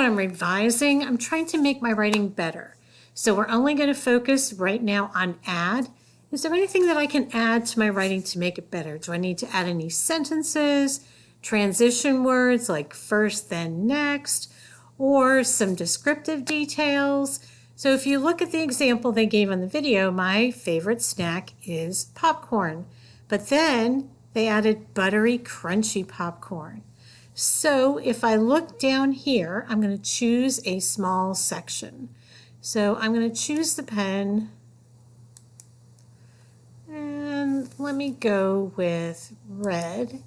I'm revising, I'm trying to make my writing better. So we're only going to focus right now on add. Is there anything that I can add to my writing to make it better? Do I need to add any sentences, transition words like first, then next, or some descriptive details? So if you look at the example they gave on the video, my favorite snack is popcorn. But then they added buttery, crunchy popcorn. So if I look down here, I'm going to choose a small section. So I'm going to choose the pen, and let me go with red,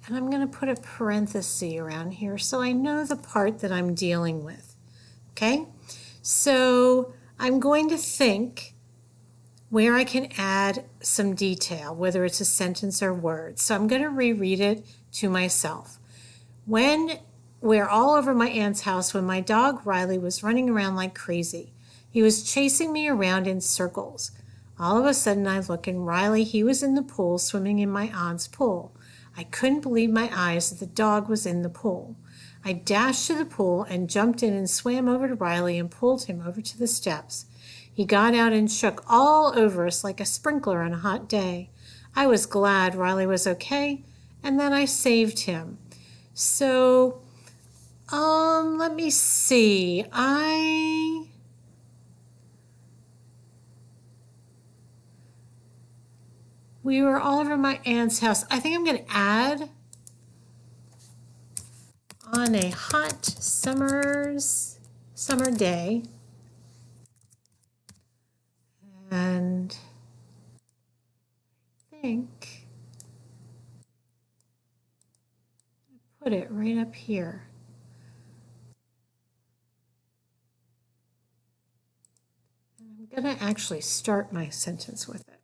and I'm going to put a parenthesis around here so I know the part that I'm dealing with. Okay, so I'm going to think where I can add some detail, whether it's a sentence or word. So I'm going to reread it to myself. We're all over my aunt's house when my dog Riley was running around like crazy. He was chasing me around in circles. All of a sudden I look, and Riley, he was in the pool swimming in my aunt's pool. I couldn't believe my eyes that the dog was in the pool. I dashed to the pool and jumped in and swam over to Riley and pulled him over to the steps. He got out and shook all over us like a sprinkler on a hot day. I was glad Riley was okay, and then I saved him. So, let me see. We were all over my aunt's house. I think I'm going to add on a hot summer day. And I think I put it right up here. And I'm going to actually start my sentence with it.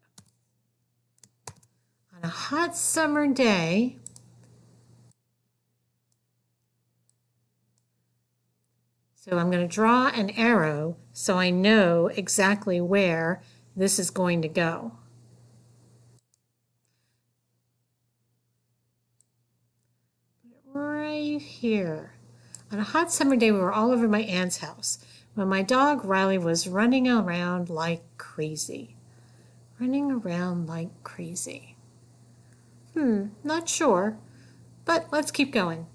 On a hot summer day, so I'm going to draw an arrow so I know exactly where this is going to go. Right here. On a hot summer day, we were all over my aunt's house when my dog Riley was running around like crazy. Running around like crazy. Not sure, but let's keep going.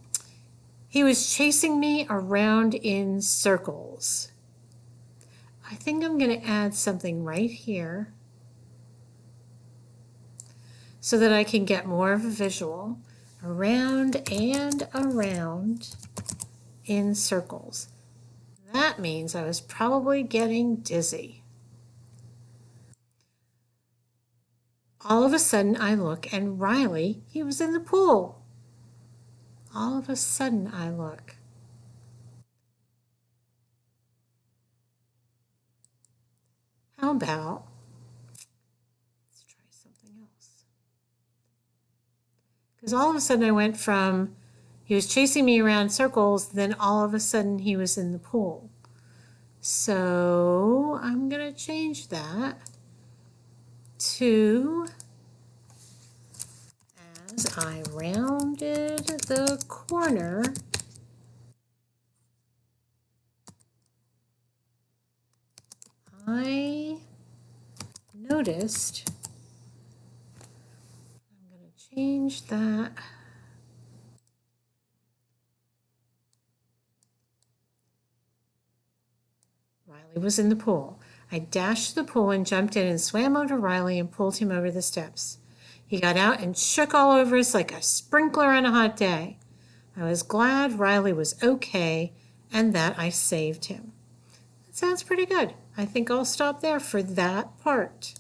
He was chasing me around in circles. I think I'm going to add something right here so that I can get more of a visual. Around and around in circles. That means I was probably getting dizzy. All of a sudden I look, and Riley, he was in the pool. All of a sudden I look. How about, let's try something else. Because all of a sudden I went from, he was chasing me around in circles, then all of a sudden he was in the pool. So I'm going to change that to, as I rounded the corner, I noticed, I'm going to change that. Riley was in the pool. I dashed to the pool and jumped in and swam over to Riley and pulled him over the steps. He got out and shook all over us like a sprinkler on a hot day. I was glad Riley was okay and that I saved him. That sounds pretty good. I think I'll stop there for that part.